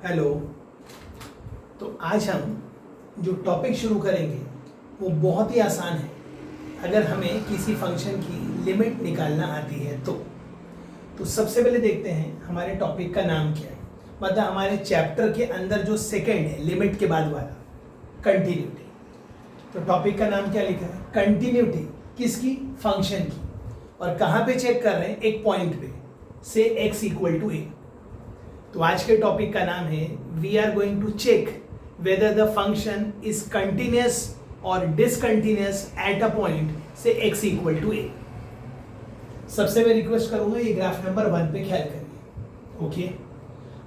Hello. तो आज हम जो टॉपिक शुरू करेंगे वो बहुत ही आसान है अगर हमें किसी फंक्शन की लिमिट निकालना आती है तो सबसे पहले देखते हैं हमारे टॉपिक का नाम क्या है। मतलब हमारे चैप्टर के अंदर जो सेकंड है लिमिट के बाद वाला कंटिन्यूटी। तो टॉपिक का नाम क्या लिखा है? कंटिन्यूटी। किसकी? फंक्शन की। और कहाँ पे चेक कर रहे हैं? एक पॉइंट पे से x इक्वल टू ए। तो आज के टॉपिक का नाम है we are going to check whether the function is continuous और डिसकंटिन्यूअस एट अ पॉइंट से x इक्वल टू ए। सबसे मैं रिक्वेस्ट करूंगा ये ग्राफ नंबर 1 पे ख्याल करिए। ओके।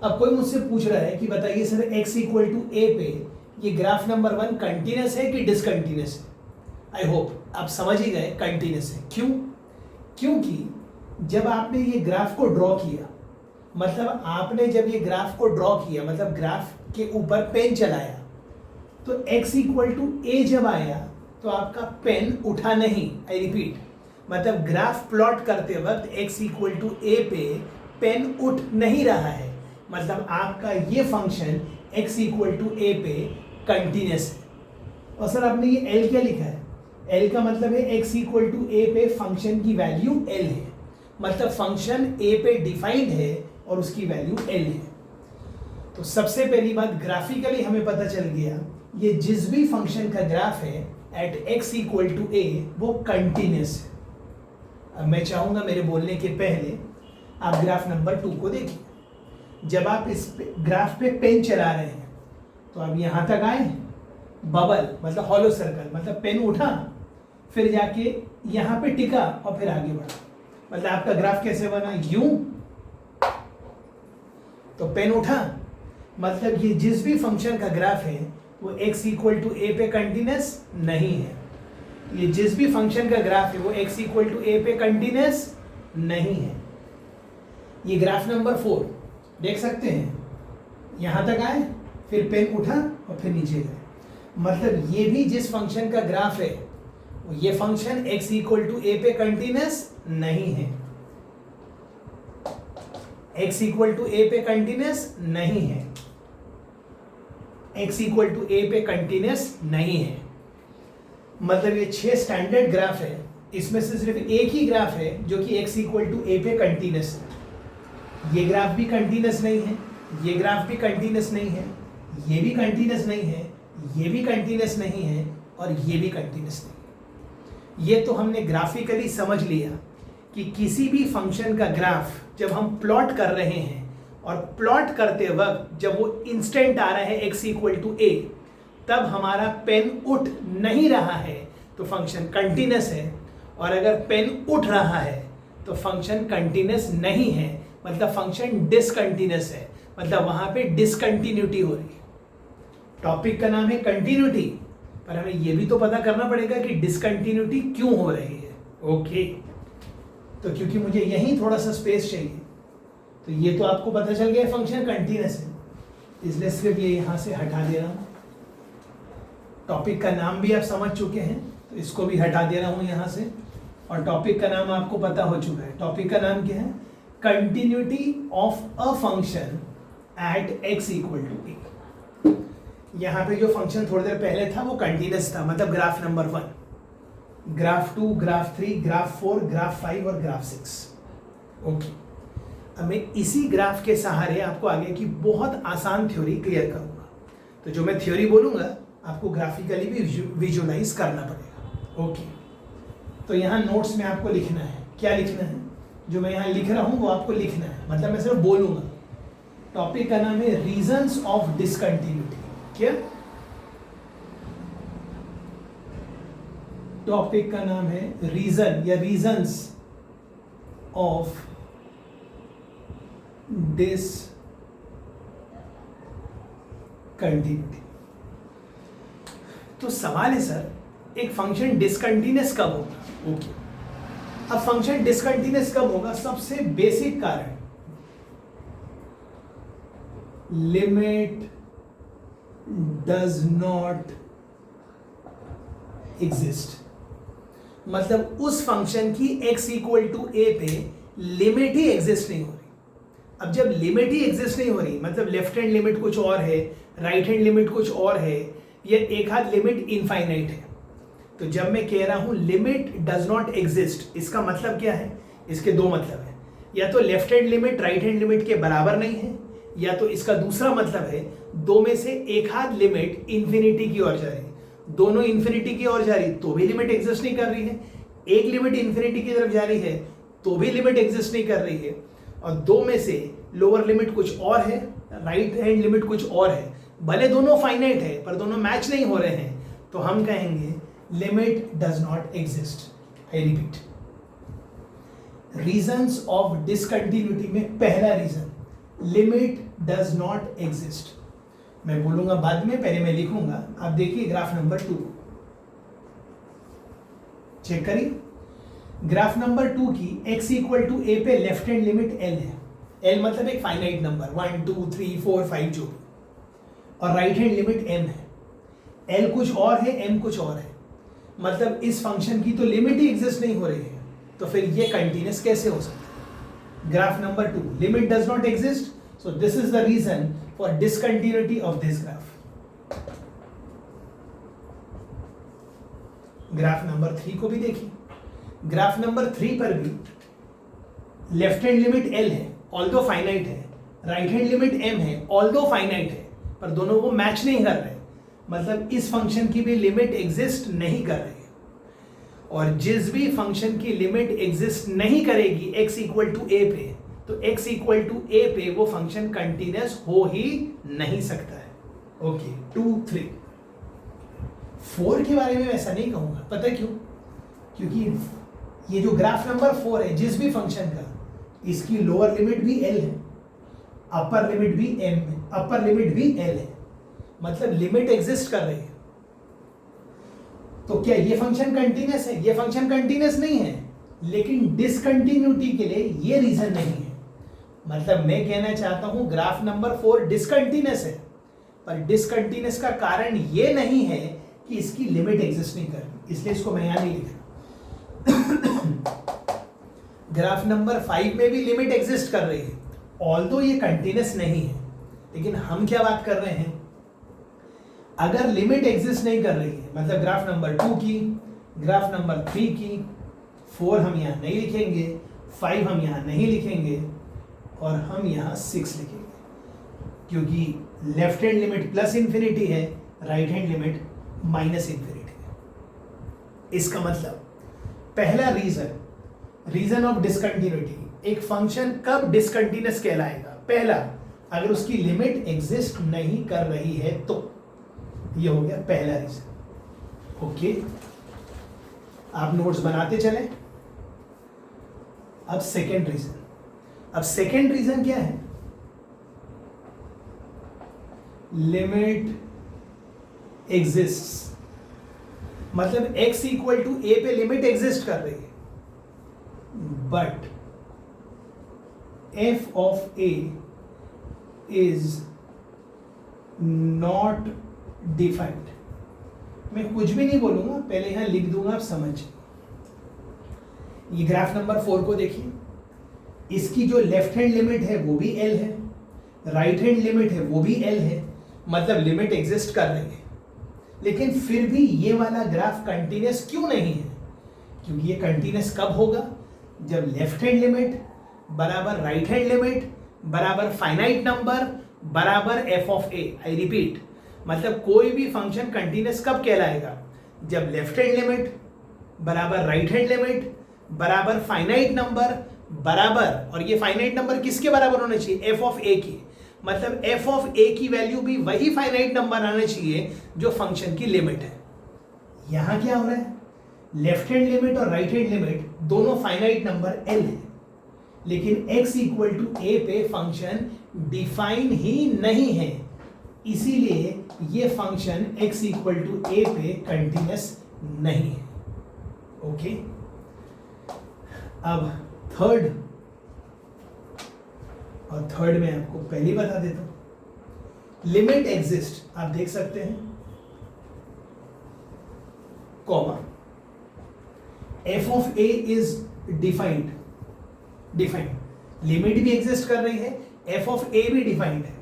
अब कोई मुझसे पूछ रहा है कि बताइए sir x equal to a पे ये ग्राफ नंबर 1 कंटिन्यूअस है कि डिसकंटिन्यूअस है? आई होप आप समझ ही गए कंटिन्यूअस है। क्यों? क्योंकि जब आपने ये ग्राफ को ड्रॉ किया, मतलब आपने जब ये ग्राफ को ड्रॉ किया, मतलब ग्राफ के ऊपर पेन चलाया, तो x इक्वल टू ए जब आया तो आपका पेन उठा नहीं। आई रिपीट, मतलब ग्राफ प्लॉट करते वक्त x इक्वल टू ए पे पेन उठ नहीं रहा है, मतलब आपका ये function x equal to a पे कंटिन्यूअस है। और सर आपने ये l क्या लिखा है? l का मतलब है x इक्वल टू ए पे फंक्शन की वैल्यू l है, मतलब फंक्शन a पे डिफाइंड है और उसकी वैल्यू l है। तो सबसे पहली बात ग्राफिकली हमें पता चल गया ये जिस भी फंक्शन का ग्राफ है at x equal to a वो कंटिन्यूअस है। अब मैं चाहूंगा मेरे बोलने के पहले आप ग्राफ नंबर 2 को देखिए। जब आप इस ग्राफ पे पेन चला रहे हैं तो आप यहां तक आए, बबल मतलब हॉलो सर्कल, मतलब पेन उठा, फिर जाके यहां पे टिका और फिर आगे बढ़ा। मतलब आपका ग्राफ कैसे बना? यूं, तो पेन उठा, मतलब ये जिस भी फंक्शन का ग्राफ है वो x इक्वल टू ए पे कंटिन्यूअस नहीं है। ये जिस भी फंक्शन का ग्राफ है वो x इक्वल टू ए पे कंटिन्यूअस नहीं है। ये ग्राफ नंबर 4 देख सकते हैं, यहां तक आए, फिर पेन उठा और फिर नीचे गए, मतलब ये भी जिस फंक्शन का ग्राफ है ये function x equal to a पे कंटिन्यूअस नहीं है। x इक्वल टू ए पे कंटिन्यूअस नहीं है। x इक्वल टू ए पे कंटिन्यूअस नहीं है, मतलब ये 6 स्टैंडर्ड ग्राफ है, इसमें से सिर्फ एक ही ग्राफ है जो कि x इक्वल टू ए पे कंटिन्यूअस है। ये ग्राफ भी कंटिन्यूअस नहीं है, ये ग्राफ भी कंटिन्यूअस नहीं है, ये भी कंटिन्यूअस नहीं है, ये भी कंटिन्यूअस नहीं है और ये भी कंटिन्यूअस नहीं है। ये तो हमने ग्राफिकली समझ लिया कि किसी भी फंक्शन का ग्राफ जब हम प्लॉट कर रहे हैं और प्लॉट करते वक्त जब वो इंस्टेंट आ रहा है x इक्वल टू ए, तब हमारा पेन उठ नहीं रहा है तो फंक्शन कंटिन्यूअस है, और अगर पेन उठ रहा है तो फंक्शन कंटिन्यूअस नहीं है, मतलब फंक्शन डिसकंटिन्यूअस है, मतलब वहां पे डिसकंटिन्यूटी हो रही है। टॉपिक का नाम है कंटिन्यूटी, पर हमें यह भी तो पता करना पड़ेगा कि डिसकंटिन्यूटी क्यों हो रही है। ओके। तो क्योंकि मुझे यहीं थोड़ा सा स्पेस चाहिए, तो ये तो आपको पता चल गया फंक्शन कंटिन्यूअस है, इसलिए सिर्फ ये यहां से हटा दे रहा हूं। टॉपिक का नाम भी आप समझ चुके हैं तो इसको भी हटा दे रहा हूं यहां से, और टॉपिक का नाम आपको पता हो चुका है। टॉपिक का नाम क्या है? Continuity of a function at x equal to a. यहां पे जो फंक्शन थोड़ी देर पहले था वो कंटिन्यूअस था, मतलब graph number 1, graph 2, graph 3, graph 4, graph 5 और ग्राफ 6। ओके। अब मैं इसी ग्राफ के सहारे आपको आगे की बहुत आसान थ्योरी क्लियर करूंगा। तो जो मैं थ्योरी बोलूंगा आपको ग्राफिकली भी विजुअलाइज करना पड़ेगा। ओके। तो यहाँ नोट्स में आपको लिखना है। क्या लिखना है? जो मैं यहाँ लिख रहा हूँ वो आपको लिखना है, मतलब मैं सिर्फ बोलूंगा। टॉपिक का नाम है रीजंस ऑफ डिसकंटिन्यूटी। क्या? टॉपिक का नाम है रीजन या रीजंस ऑफ डिसकंटिन्यूटी। तो सवाल है सर एक फंक्शन डिसकंटिन्यूअस कब होगा? ओके। अब फंक्शन डिसकंटिन्यूअस कब होगा? सबसे बेसिक कारण, लिमिट डज नॉट एग्जिस्ट, मतलब उस फंक्शन की x इक्वल टू ए पे लिमिट ही एग्जिस्ट नहीं हो रही। अब जब लिमिट ही एग्जिस्ट नहीं हो रही, मतलब लेफ्ट हैंड लिमिट कुछ और है, राइट हैंड लिमिट कुछ और है, या एक हाथ लिमिट इनफाइनाइट है, तो जब मैं कह रहा हूं लिमिट डज नॉट एग्जिस्ट, इसका मतलब क्या है? इसके दो मतलब है, या तो left hand limit right hand limit के बराबर नहीं है, या तो इसका दूसरा मतलब है दो में से एक हाथ लिमिट इंफिनिटी की ओर जा रही है। दोनों इंफिनिटी की ओर जा रही तो भी लिमिट एग्जिस्ट नहीं कर रही है, एक लिमिट इंफिनिटी की तरफ जा रही है तो भी लिमिट एग्जिस्ट नहीं कर रही है, और दो में से लोअर लिमिट कुछ और है, राइट हैंड लिमिट कुछ और है, भले दोनों फाइनाइट है पर दोनों मैच नहीं हो रहे हैं, तो हम कहेंगे limit does not exist. I repeat, reasons of discontinuity में पहला reason limit does not exist. मैं बोलूंगा बाद में, पहले मैं लिखूंगा। आप देखिए ग्राफ नंबर 2 चेक करिए। ग्राफ नंबर 2 की x इक्वल टू a पे लेफ्ट हैंड लिमिट l है, l मतलब एक फाइनाइट नंबर 1 2 3 4 5 जो भी, और राइट हैंड लिमिट m है, l कुछ और है m कुछ और है, मतलब इस फंक्शन की तो लिमिट ही एग्जिस्ट नहीं हो रही है, तो फिर ये कंटिन्यूअस कैसे हो सकता है? Graph number 2 limit does not exist, so this is the reason for discontinuity of this graph. Graph number 3 को भी देखिए। ग्राफ नंबर 3 पर भी लेफ्ट हैंड लिमिट l है, ऑल्दो फाइनाइट है, राइट हैंड लिमिट m है, ऑल्दो फाइनाइट है, पर दोनों वो मैच नहीं कर रहे, मतलब इस फंक्शन की भी लिमिट एग्जिस्ट नहीं कर रही है। और जिस भी फंक्शन की लिमिट एग्जिस्ट नहीं करेगी x इक्वल टू a पे, तो x इक्वल टू a पे वो फंक्शन कंटिन्यूअस हो ही नहीं सकता है। ओके, 2 3 4 के बारे में ऐसा नहीं कहूंगा, पता है क्यों? क्योंकि ये जो ग्राफ नंबर 4 है, जिस भी फंक्शन का, इसकी लोअर लिमिट भी l है, अपर लिमिट भी m है, अपर लिमिट भी l है, मतलब लिमिट एग्जिस्ट कर रही है। तो क्या ये फंक्शन कंटिन्यूअस है? ये फंक्शन कंटिन्यूअस नहीं है, लेकिन डिसकंटिन्यूटी के लिए ये रीजन नहीं है। मतलब मैं कहना चाहता हूं ग्राफ नंबर 4 डिसकंटिन्यूअस है, पर डिसकंटिन्यूअस का कारण ये नहीं है कि इसकी लिमिट एग्जिस्ट नहीं कर रही, इसलिए इसको मैं यहां नहीं लिख रहा। ग्राफ नंबर 5 में भी लिमिट एग्जिस्ट कर रही है, ऑल्दो ये कंटिन्यूअस नहीं है, लेकिन हम क्या बात कर रहे हैं? अगर लिमिट एग्जिस्ट नहीं कर रही है, मतलब ग्राफ नंबर 2 की, ग्राफ नंबर 3 की, 4 हम यहां नहीं लिखेंगे, 5 हम यहां नहीं लिखेंगे, और हम यहां 6 लिखेंगे, क्योंकि left hand limit plus infinity है, right hand limit minus infinity है। इसका मतलब पहला रीजन ऑफ डिसकंटिन्यूटी, एक फंक्शन कब डिसकंटिन्यूअस कहलाएगा? पहला, अगर उसकी लिमिट एग्जिस्ट नहीं कर रही है तो। ये हो गया पहला रीजन। ओके, आप नोट्स बनाते चलें। अब सेकेंड रीजन क्या है? लिमिट एग्जिस्ट्स, मतलब x इक्वल टू a पे लिमिट एग्जिस्ट कर रही है, but f of a is not defined. मैं कुछ भी नहीं बोलूंगा, पहले यहां लिख दूंगा, आप समझिए। ये ग्राफ नंबर 4 को देखिए, इसकी जो लेफ्ट हैंड लिमिट है वो भी l है, राइट हैंड लिमिट है वो भी l है, मतलब लिमिट एग्जिस्ट कर रही है, लेकिन फिर भी ये वाला ग्राफ कंटिन्यूअस क्यों नहीं है? क्योंकि ये कंटिन्यूअस कब होगा? जब लेफ्ट हैंड लिमिट बराबर राइट हैंड लिमिट बराबर फाइनाइट नंबर बराबर f of a। I repeat, मतलब कोई भी फंक्शन कंटिन्यूअस कब कहलाएगा? जब लेफ्ट हैंड लिमिट बराबर राइट हैंड लिमिट बराबर फाइनाइट नंबर बराबर, और ये फाइनाइट नंबर किसके बराबर होना चाहिए? f ऑफ a की, मतलब f ऑफ a की वैल्यू भी वही फाइनाइट नंबर आना चाहिए जो फंक्शन की लिमिट है। यहां क्या हो रहा है? लेफ्ट हैंड लिमिट और राइट हैंड लिमिट दोनों फाइनाइट नंबर l है, लेकिन x इक्वल टू a पे फंक्शन डिफाइन ही नहीं है, इसीलिए ये function x equal to a पे कंटिन्यूअस नहीं है। ओके, अब थर्ड में आपको पहले ही बता देता हूं। लिमिट एग्जिस्ट, आप देख सकते हैं, comma, f of a is defined. Limit भी एग्जिस्ट कर रही है, एफ ऑफ ए भी डिफाइंड है,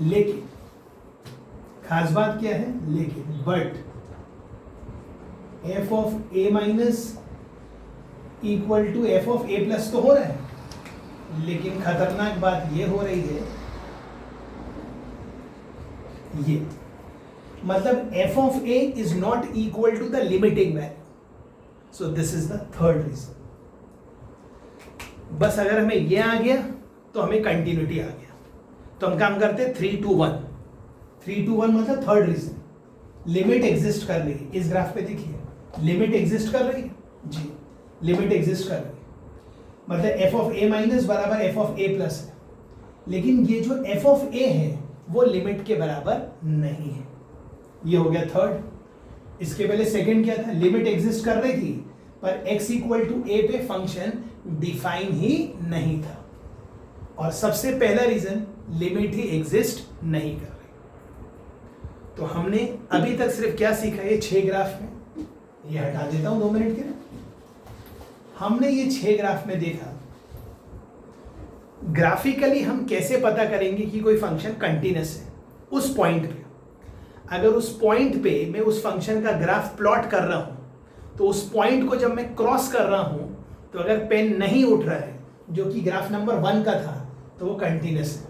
लेकिन खास बात क्या है, लेकिन but f of a minus equal to f of a plus तो हो रहा है, लेकिन खतरनाक बात ये हो रही है, ये मतलब f of a is not equal to the limiting value. So this is the third reason. बस अगर हमें ये आ गया तो हमें कंटिन्यूटी आ गया. तो हम काम करते हैं 3 to 1. 3 to 1 मतलब थर्ड रीजन. लिमिट एग्जिस्ट कर रही है. इस ग्राफ पे देखिए लिमिट एग्जिस्ट कर रही है जी, लिमिट एग्जिस्ट कर रही है. मतलब एफ ऑफ ए माइनस बराबर एफ ऑफ ए प्लस है, लेकिन ये जो एफ ऑफ ए है वो लिमिट के बराबर नहीं है. ये हो गया थर्ड. इसके पहले सेकंड क्या था, लिमिट एग्जिस्ट कर रही थी पर x इक्वल टू ए पे फंक्शन डिफाइन ही नहीं था. और सबसे पहला रीजन लिमिट ही एग्जिस्ट नहीं कर रही. तो हमने अभी तक सिर्फ क्या सीखा, ये 6 ग्राफ में, ये हटा देता हूं 2 मिनट के लिए. हमने ये 6 ग्राफ में देखा ग्राफिकली हम कैसे पता करेंगे कि कोई फंक्शन कंटिन्यूअस है. उस पॉइंट पे, अगर उस पॉइंट पे मैं उस फंक्शन का ग्राफ प्लॉट कर रहा हूं, तो उस पॉइंट को जब मैं क्रॉस कर रहा हूं तो अगर पेन नहीं उठ रहा है, जो कि ग्राफ नंबर 1 का था, तो वो कंटिन्यूअस है.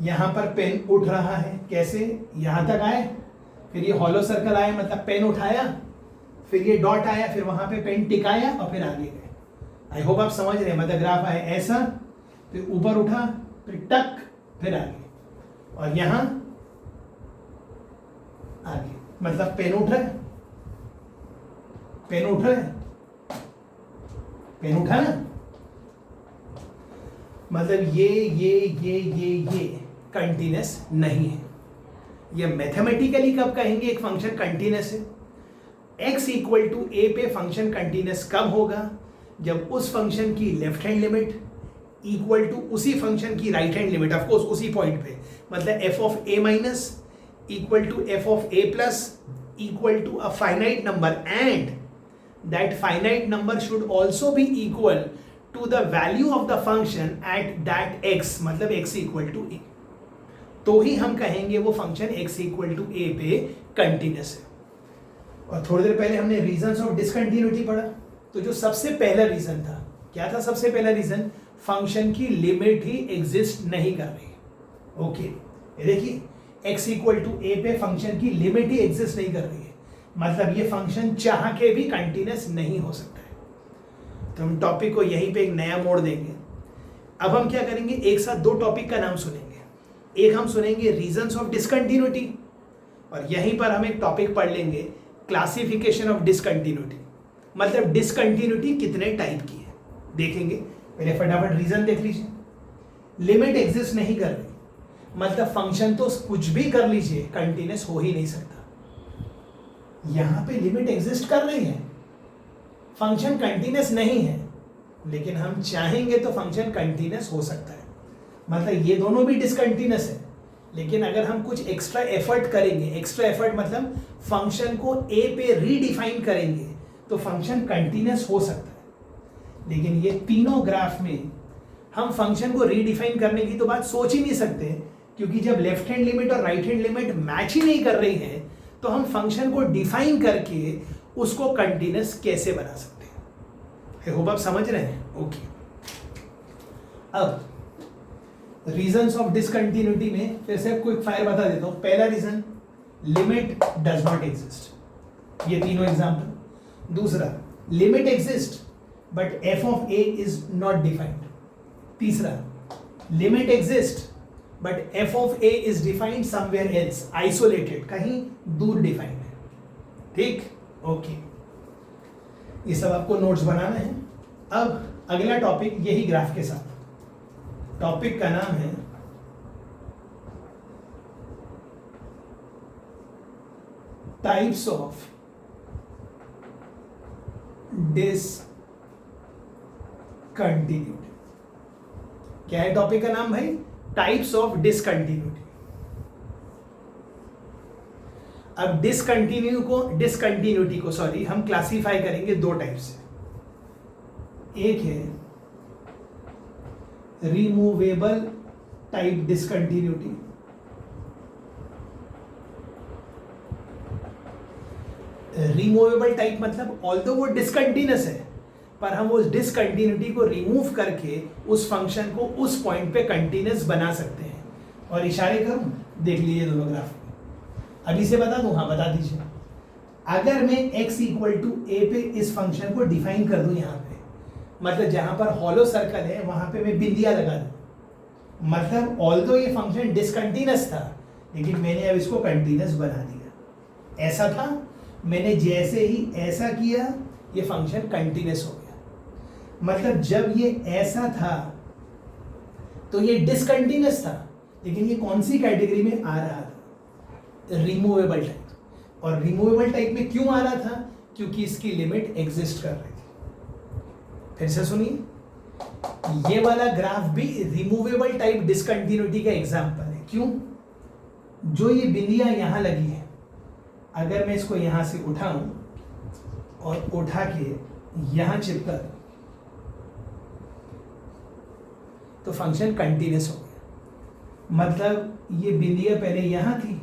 यहां पर पेन उठ रहा है, कैसे, यहां तक आए, फिर ये हॉलो सर्कल आया मतलब पेन उठाया, फिर ये डॉट आया, फिर वहां पे पेन टिकाया और फिर आगे गए. आई होप आप समझ रहे हैं. मतलब ग्राफ आया ऐसा, फिर ऊपर उठा, फिर टक, फिर आगे, और यहां आगे. मतलब पेन उठ रहा है, पेन उठ रहा है, पेन उठा ना. मतलब ये कंटिन्यूअस नहीं है. ये मैथमेटिकली कब कहेंगे एक फंक्शन कंटिन्यूअस है, x इक्वल टू ए पे फंक्शन कंटिन्यूअस कब होगा, जब उस फंक्शन की left hand limit equal to उसी फंक्शन की right hand limit, of course उसी पॉइंट पे. मतलब f of a minus equal to f of a plus equal to a finite number, and that finite number should also be equal to the value of the function at that x, मतलब x equal to ए. तो ही हम कहेंगे वो function x equal to a पे continuous है. और थोड़ी देर पहले हमने रीजंस ऑफ डिसकंटिन्यूटी पढ़ा. तो जो सबसे पहला रीजन था, क्या था सबसे पहला रीजन, फंक्शन की लिमिट ही एग्जिस्ट नहीं कर रही. ओके, ये देखिए x इक्वल टू ए पे फंक्शन की लिमिट ही एग्जिस्ट नहीं कर रही है, मतलब ये फंक्शन चाह के भी कंटिन्यूअस नहीं हो सकता है. तो हम टॉपिक को यहीं पे एक नया मोड़ देंगे. अब हम क्या करेंगे, एक साथ 2 टॉपिक का नाम सुनेंगे. एक हम सुनेंगे रीजंस ऑफ डिसकंटिन्यूटी, और यहीं पर हम एक टॉपिक पढ़ लेंगे क्लासिफिकेशन ऑफ डिसकंटिन्यूटी. मतलब डिसकंटिन्यूटी कितने टाइप की है देखेंगे. पहले फटाफट रीजन देख लीजिए. लिमिट एग्जिस्ट नहीं कर रही, मतलब फंक्शन तो कुछ भी कर लीजिए कंटिन्यूअस हो ही नहीं सकता. यहां पे लिमिट एग्जिस्ट कर रही है, फंक्शन कंटिन्यूअस नहीं है, लेकिन हम चाहेंगे तो फंक्शन कंटिन्यूअस हो सकता है. मतलब ये दोनों भी डिसकंटिन्यूअस है, लेकिन अगर हम कुछ एक्स्ट्रा एफर्ट करेंगे, एक्स्ट्रा एफर्ट मतलब फंक्शन को ए पे रीडिफाइन करेंगे, तो फंक्शन कंटिन्यूअस हो सकता है. लेकिन ये तीनों ग्राफ में हम फंक्शन को रीडिफाइन करने की तो बात सोच ही नहीं सकते, क्योंकि जब लेफ्ट हैंड लिमिट और राइट हैंड लिमिट मैच ही नहीं कर रही है, तो हम फंक्शन को डिफाइन करके उसको कंटिन्यूअस कैसे बना सकते हैं. आई होप आप समझ रहे हैं. ओके, अब रीजंस ऑफ डिसकंटिन्यूटी में फिर से क्विक फायर बता देता हूं. पहला reason, limit does not exist, ये तीनों एग्जांपल. दूसरा, limit exist but f of a is not defined. तीसरा, limit exist but f of a is defined somewhere else, isolated, कहीं दूर डिफाइंड है. ठीक, ओके, ये सब आपको नोट्स बनाना है. अब अगला टॉपिक यही ग्राफ के साथ. टॉपिक का नाम है टाइप्स ऑफ डिसकंटिन्यूटी. क्या है टॉपिक का नाम भाई, टाइप्स ऑफ डिसकंटिन्यूटी. अब डिसकंटिन्यूटी को हम क्लासिफाई करेंगे 2 टाइप से. एक है removable type discontinuity, removable type मतलब ऑल्दो वो डिसकंटिन्यूअस है पर हम उस डिसकंटिन्यूटी को रिमूव करके उस फंक्शन को उस पॉइंट पे कंटिन्यूअस बना सकते हैं। और इशारे करूं, देख लीजिए दोनों ग्राफ, अभी से बता दूं, हाँ बता दीजिए। अगर मैं x इक्वल टू ए पे इस फंक्शन को डिफाइन कर दूं यहाँ पे, मतलब जहां पर हॉलो सर्कल है वहां पे मैं बिंदिया लगा दूं, मतलब ऑल्दो ये फंक्शन डिसकंटिन्यूअस था लेकिन मैंने अब इसको कंटिन्यूअस बना दिया। ऐसा था, मैंने जैसे ही ऐसा किया ये फंक्शन कंटिन्यूअस हो गया। मतलब जब ये ऐसा था तो ये डिसकंटिन्यूअस था लेकिन ये कौन सी कैटेगरी में आ रहा था? Removable type. और रिमूवेबल टाइप में क्यों आ रहा था? क्योंकि इसकी लिमिट एग्जिस्ट कर रही थी। फिर से सुनिए, ये वाला ग्राफ भी रिमूवेबल टाइप डिसकंटिन्यूटी का एग्जांपल है। क्यों? जो ये बिंदियां यहां लगी है, अगर मैं इसको यहां से उठाऊं और उठा के यहां चिपका दूं तो फंक्शन कंटिन्यूअस हो गया। मतलब ये बिंदिया पहले यहां थी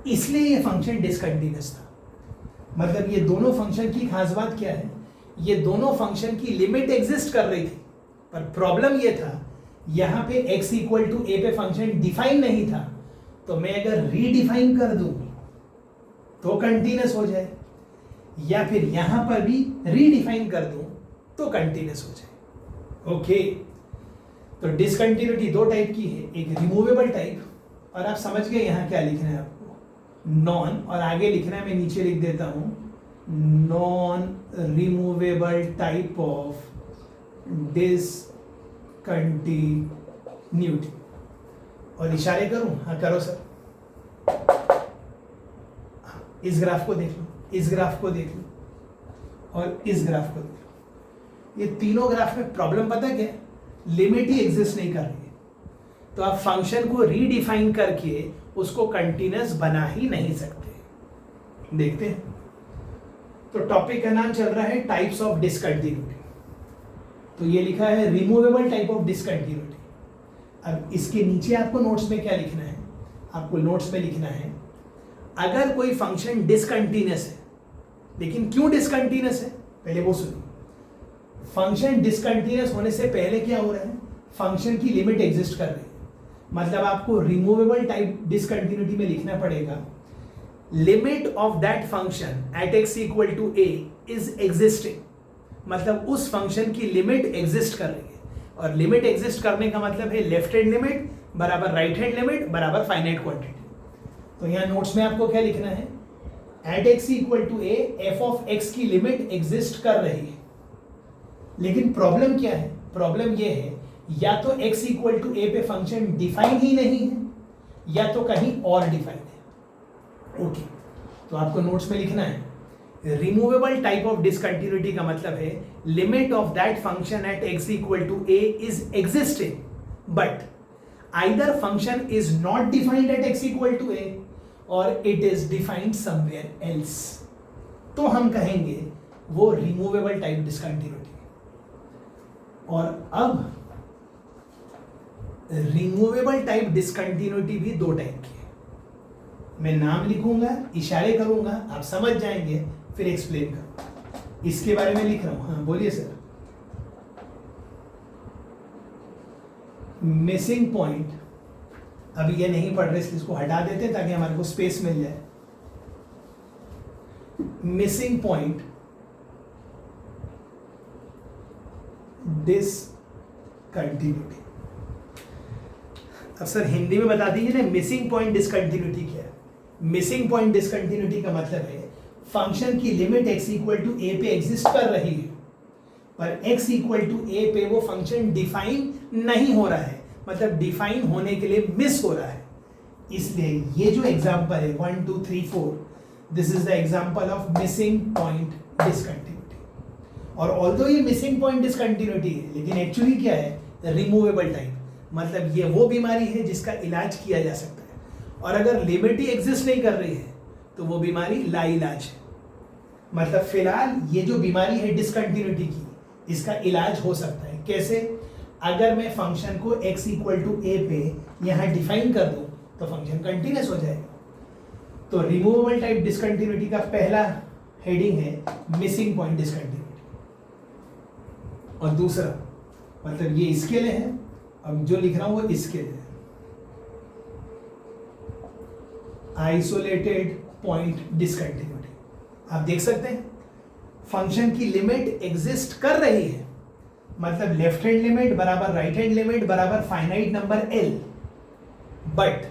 इसलिए ये फंक्शन डिसकंटिन्यूअस था। मतलब ये दोनों फंक्शन की खास बात क्या है? ये दोनों फंक्शन की लिमिट एग्जिस्ट कर रही थी पर प्रॉब्लम ये था यहां पे x इक्वल टू ए पे फंक्शन डिफाइन नहीं था, तो मैं अगर रीडिफाइन कर दूं तो कंटिन्यूअस हो जाए, या फिर यहां पर भी रीडिफाइन कर दूं तो कंटिन्यूअस हो जाए। ओके, तो डिसकंटिन्यूटी दो टाइप की है, एक रिमूवेबल टाइप, और आप समझ गए यहां क्या लिखना है आपको, नॉन, और आगे लिखना है, मैं नीचे लिख देता हूं, non removable type of discontinuity. और इशारे करूं? हाँ करो सर। इस ग्राफ को देख लो, इस ग्राफ को देख लो और इस ग्राफ को देख लो। ये तीनों ग्राफ में प्रॉब्लम पता क्या है? लिमिट ही एग्जिस्ट नहीं कर रही है, तो आप फंक्शन को रीडिफाइन करके उसको कंटिन्यूअस बना ही नहीं सकते। देखते हैं, तो टॉपिक का नाम चल रहा है टाइप्स ऑफ डिसकंटिन्यूटी। तो ये लिखा है रिमूवेबल टाइप ऑफ डिसकंटिन्यूटी। अब इसके नीचे आपको नोट्स में क्या लिखना है? आपको नोट्स में लिखना है अगर कोई फंक्शन डिसकंटिन्यूअस है, लेकिन क्यों डिसकंटिन्यूअस है पहले वो सुनिए। फंक्शन डिसकंटिन्यूअस होने से पहले क्या हो रहा है? फंक्शन की लिमिट एग्जिस्ट कर रही है। मतलब आपको रिमूवेबल टाइप डिसकंटिन्यूटी में लिखना पड़ेगा limit of that function at x equal to a is existing, मतलब उस फंक्शन की लिमिट एग्जिस्ट कर रही है। और लिमिट एग्जिस्ट करने का मतलब है लेफ्ट हैंड लिमिट बराबर राइट हैंड लिमिट बराबर फाइनाइट क्वांटिटी। तो यहाँ नोट्स में आपको क्या लिखना है? At x equal to a f of x की लिमिट एग्जिस्ट कर रही है, लेकिन प्रॉब्लम क्या है? प्रॉब्लम ये है या तो x इक्वल टू a पे फंक्शन डिफाइन ही नहीं है या तो कहीं और डिफाइन है। ओके, तो आपको नोट्स में लिखना है रिमूवेबल टाइप ऑफ डिसकंटिन्यूटी का मतलब है limit of that function at x equal to a is existing but either function is not defined at x equal to a और it is defined somewhere else, तो हम कहेंगे वो removable type discontinuity. और अब रिमूवेबल टाइप डिसकंटिन्यूटी भी दो type की है। मैं नाम लिखूंगा, इशारे करूंगा, आप समझ जाएंगे, फिर एक्सप्लेन करूंगा। इसके बारे में लिख रहा हूं, हाँ बोलिए सर। मिसिंग पॉइंट, अभी ये नहीं पढ़ रहे इसलिए इसको हटा देते हैं ताकि हमारे को स्पेस मिल जाए। Missing point discontinuity. अब सर हिंदी में बता दीजिए ना मिसिंग पॉइंट डिसकंटिन्यूटी क्या है? मिसिंग पॉइंट डिसकंटिन्यूटी का मतलब है फंक्शन की limit x equal to a पे एग्जिस्ट कर रही है पर x इक्वल टू a पे वो फंक्शन डिफाइन नहीं हो रहा है, मतलब डिफाइन होने के लिए मिस हो रहा है। इसलिए ये जो एग्जांपल है 1 2 3 4, this is the example of missing point discontinuity. और ऑल्दो ये मिसिंग पॉइंट डिसकंटिन्यूटी है लेकिन एक्चुअली क्या है? रिमूवेबल टाइप, मतलब ये वो बीमारी है जिसका इलाज किया जा सकता है। और अगर लिमिट ही एग्जिस्ट नहीं कर रही है तो वो बीमारी लाइलाज है। मतलब फिलहाल ये जो बीमारी है डिसकंटिन्यूटी की, इसका इलाज हो सकता है। कैसे? अगर मैं फंक्शन को x इक्वल टू ए पे यहाँ डिफाइन कर दूं तो फंक्शन कंटिन्यूस हो जाएगा। तो रिमूवेबल टाइप डिसकंटिन्यूटी का पहला हेडिंग है मिसिंग पॉइंट डिसकंटिन्यूटी, और दूसरा मतलब ये इसके लिए है, अब जो लिख रहा हूं वो इसके लिए है, आइसोलेटेड पॉइंट डिसकंटिन्यूटी। आप देख सकते हैं फंक्शन की लिमिट एग्जिस्ट कर रही है, मतलब लेफ्ट हैंड लिमिट बराबर राइट हैंड लिमिट बराबर finite number l, but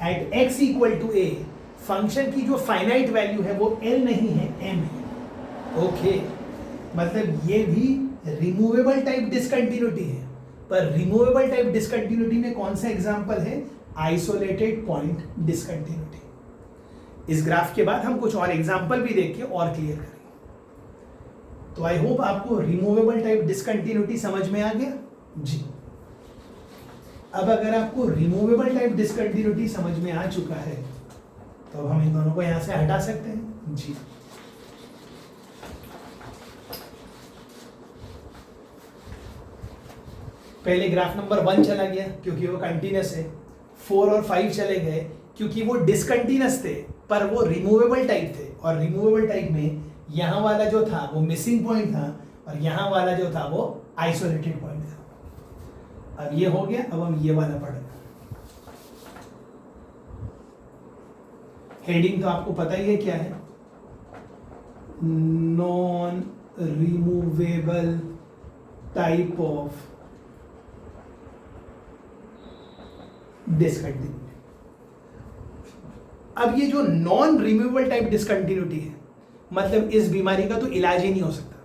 at x equal to a function की जो फाइनाइट वैल्यू है वो l नहीं है m है। ओके, मतलब ये भी रिमूवेबल टाइप डिसकंटिन्यूटी है, पर रिमूवेबल टाइप डिसकंटिन्यूटी में कौन सा एग्जांपल है? Isolated point discontinuity. इस ग्राफ के बाद हम कुछ और एग्जांपल भी देख के और क्लियर करेंगे। तो आई होप आपको रिमूवेबल टाइप डिसकंटिन्यूटी समझ में आ गया जी। अब अगर आपको रिमूवेबल टाइप डिसकंटिन्यूटी समझ में आ चुका है तो अब हम इन दोनों को यहां से हटा सकते हैं जी। पहले ग्राफ नंबर 1 चला गया क्योंकि वो कंटिन्यूस है, 4 और 5 चले गए क्योंकि वो डिसकंटिन्यूस थे पर वो रिमूवेबल टाइप थे, और रिमूवेबल टाइप में यहाँ वाला जो था वो मिसिंग पॉइंट था और यहाँ वाला जो था वो आइसोलेटेड पॉइंट था। अब ये हो गया, अब हम ये वाला पढ़ेंगे। हेडिंग तो आपको पता ही है क्या है, non removable type of discontinuity. अब ये जो नॉन रिमूवेबल टाइप डिसकंटिन्यूटी है, मतलब इस बीमारी का तो इलाज ही नहीं हो सकता,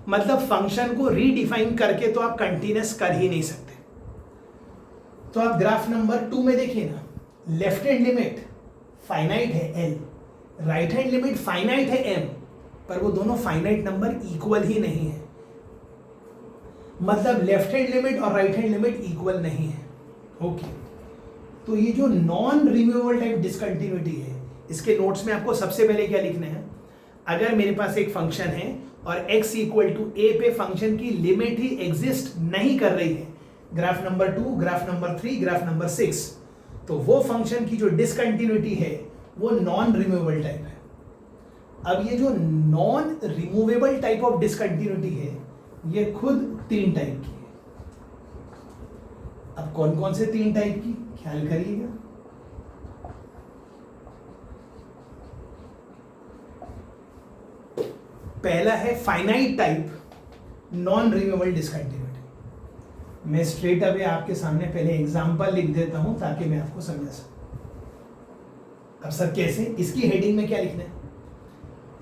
मतलब फंक्शन को रीडिफाइन करके तो आप कंटिन्यूस कर ही नहीं सकते। तो आप ग्राफ नंबर 2 में देखिए ना, लेफ्ट हैंड लिमिट फाइनाइट है l, right hand limit finite है m, पर वो दोनों फाइनाइट नंबर इक्वल ही नहीं है, मतलब लेफ्ट हैंड लिमिट और राइट हैंड लिमिट इक्वल नहीं है। ओके, तो ये जो नॉन रिमूवेबल टाइप डिसकंटिन्यूटी है, इसके नोट्स में आपको सबसे पहले क्या लिखना है? अगर मेरे पास एक फंक्शन है और x इक्वल टू a पे फंक्शन की लिमिट ही एग्जिस्ट नहीं कर रही है, graph number 2, graph number 3, graph number 6, तो वो फंक्शन की जो डिसकंटिन्यूटी है वो नॉन रिमूवेबल टाइप है। अब ये जो non removable type of discontinuity है ये खुद 3 टाइप की है। अब कौन कौन से 3 टाइप की, ख्याल करिएगा। पहला है finite type non removable discontinuity. मैं स्ट्रेट अवे आपके सामने पहले एग्जांपल लिख देता हूं ताकि मैं आपको समझा सकूं। अब सर कैसे? इसकी हेडिंग में क्या लिखना है?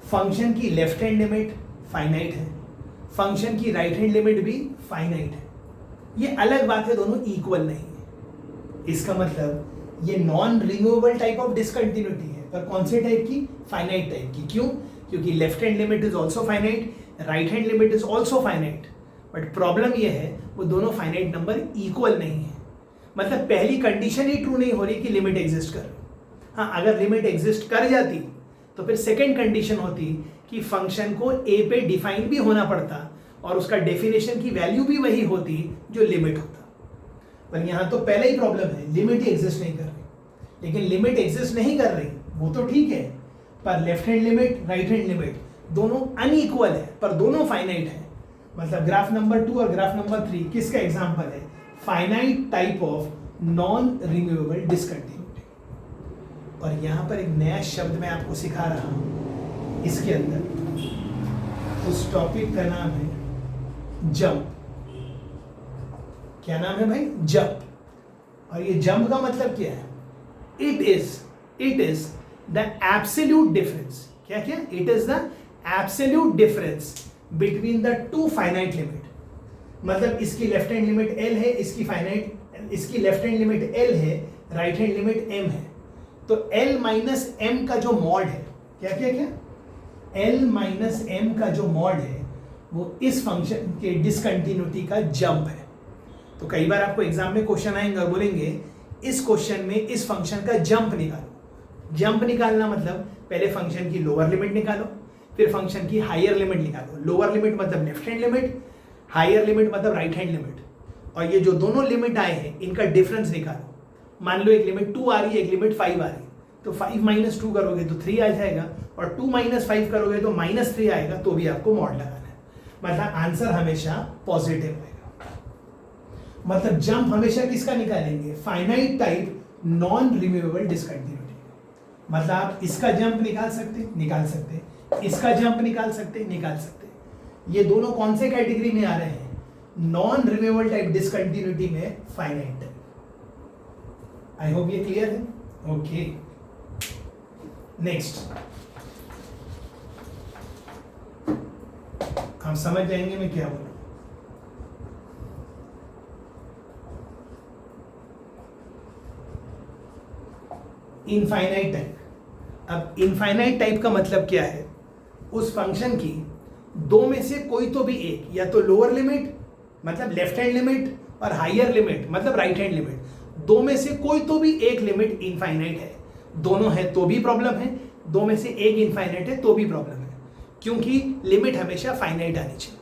फंक्शन की लेफ्ट हैंड लिमिट फाइनाइट है, फंक्शन की राइट हैंड लिमिट भी फाइनाइट है। ये अलग बात है, दोनों इक्वल नहीं है। इसका मतलब ये non removable type of discontinuity है, पर कौन से टाइप की? फाइनाइट टाइप की। क्यों? क्योंकि left hand limit is also finite, right hand limit is also finite, but problem यह है वो दोनों फाइनाइट नंबर इक्वल नहीं है। मतलब पहली कंडीशन ही ट्रू नहीं हो रही कि लिमिट एग्जिस्ट कर। हाँ, अगर लिमिट एग्जिस्ट कर जाती तो फिर सेकेंड कंडीशन होती कि फंक्शन को ए पे डिफाइन भी होना पड़ता और उसका डेफिनेशन की वैल्यू भी वही होती जो लिमिट होता। पर यहाँ तो पहले ही प्रॉब्लम है, लिमिट ही एग्जिस्ट नहीं कर रही। लेकिन लिमिट एग्जिस्ट नहीं कर रही वो तो ठीक है, पर left hand limit right hand limit दोनों अनइक्वल है, पर दोनों फाइनाइट है। मतलब ग्राफ नंबर 2 और ग्राफ नंबर 3 किसका एग्जांपल है? Finite type of non removable discontinuity. और यहां पर एक नया शब्द मैं आपको सिखा रहा हूं इसके अंदर। उस टॉपिक का नाम है जंप। क्या नाम है भाई? जंप। और ये जंप का मतलब क्या है? It is the absolute difference. क्या क्या? It is the absolute difference between the two finite limit. मतलब इसकी लेफ्ट हैंड लिमिट l है, इसकी लेफ्ट हैंड लिमिट l है, राइट हैंड लिमिट m है। तो l माइनस m का जो मॉड है, क्या क्या क्या? l माइनस m का जो मॉड है वो इस फंक्शन के डिसकंटिन्यूटी का जंप है। तो कई बार आपको एग्जाम में क्वेश्चन आएंगे और बोलेंगे इस क्वेश्चन में इस फंक्शन का जंप निकालो। जंप निकालना मतलब पहले फंक्शन की लोअर लिमिट निकालो, फिर फंक्शन की हायर लिमिट निकालो। लोअर लिमिट मतलब left hand limit, higher limit मतलब राइट हैंड लिमिट। और ये जो दोनों लिमिट आए हैं इनका डिफरेंस निकालो। मान लो एक लिमिट 2 आ रही है, एक लिमिट 5 आ रही है, तो 5 माइनस 2 करोगे तो 3 आ जाएगा, और 2 माइनस 5 करोगे तो माइनस 3 आएगा, तो भी आपको मॉड लगाना है। मतलब आंसर हमेशा पॉजिटिव आएगा। मतलब जंप हमेशा किसका निकालेंगे? Finite type non removable discontinuity. मतलब आप इसका जंप निकाल सकते, इसका जंप निकाल सकते। ये दोनों कौन से कैटेगरी में आ रहे हैं? नॉन रिमूवेबल टाइप डिसकंटिन्यूटी में फाइनाइट टाइप। आई होप ये क्लियर है। ओके, नेक्स्ट हम समझ जाएंगे मैं क्या बोलूं। Infinite type. अब इनफाइनाइट टाइप का मतलब क्या है? उस फंक्शन की दो में से कोई तो भी एक, या तो लोअर लिमिट मतलब लेफ्ट हैंड लिमिट, और हायर लिमिट मतलब राइट हैंड लिमिट, दो में से कोई तो भी एक लिमिट इनफाइनाइट है। दोनों है तो भी प्रॉब्लम है, दो में से एक इनफाइनाइट है तो भी प्रॉब्लम है, क्योंकि लिमिट हमेशा फाइनाइट आनी चाहिए।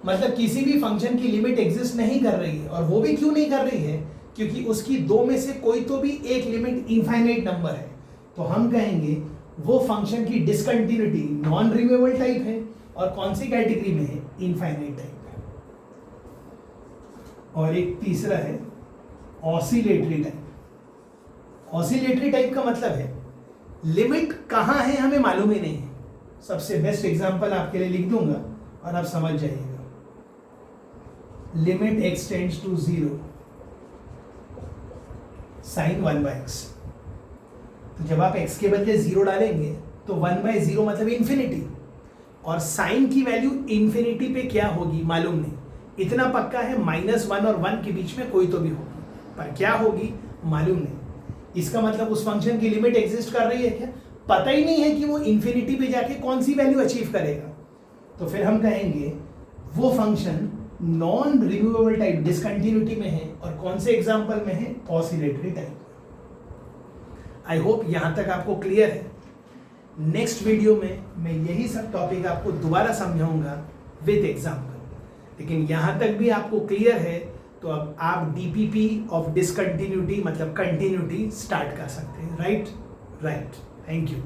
मतलब किसी भी फंक्शन की लिमिट एग्जिस्ट नहीं कर रही है, और वो भी क्यों नहीं कर रही है? क्योंकि उसकी दो में से कोई तो भी एक लिमिट इनफाइनाइट नंबर है। तो हम कहेंगे वो फंक्शन की डिसकंटिन्यूटी नॉन रिमूवेबल टाइप है, और कौन सी कैटेगरी में है? इनफाइनाइट टाइप है। और एक तीसरा है ऑसिलेटरी टाइप। ऑसिलेटरी टाइप का मतलब है लिमिट कहां है हमें मालूम ही नहीं है। सबसे बेस्ट एग्जांपल आपके लिए लिख दूंगा और आप समझ जाइएगा। Limit x tends to 0 sine 1/x। तो जब आप x के बदले 0 डालेंगे तो 1/0 मतलब इंफिनिटी, और साइन की वैल्यू इंफिनिटी पे क्या होगी मालूम नहीं। इतना पक्का है -1 और 1 के बीच में कोई तो भी होगी, पर क्या होगी मालूम नहीं। इसका मतलब उस फंक्शन की लिमिट एग्जिस्ट कर रही है क्या? पता ही नहीं है कि वो इंफिनिटी पे जाके कौन सी वैल्यू अचीव करेगा। तो फिर हम कहेंगे वो function non removable type discontinuity में है, और कौन से एग्जांपल में है? Oscillatory type. आई होप यहां तक आपको क्लियर है। नेक्स्ट वीडियो में मैं यही सब टॉपिक आपको दोबारा समझाऊंगा विद एग्जांपल। लेकिन यहां तक भी आपको क्लियर है तो अब आप डीपीपी ऑफ डिसकंटिन्यूटी मतलब कंटिन्यूटी स्टार्ट कर सकते हैं। राइट। Thank you.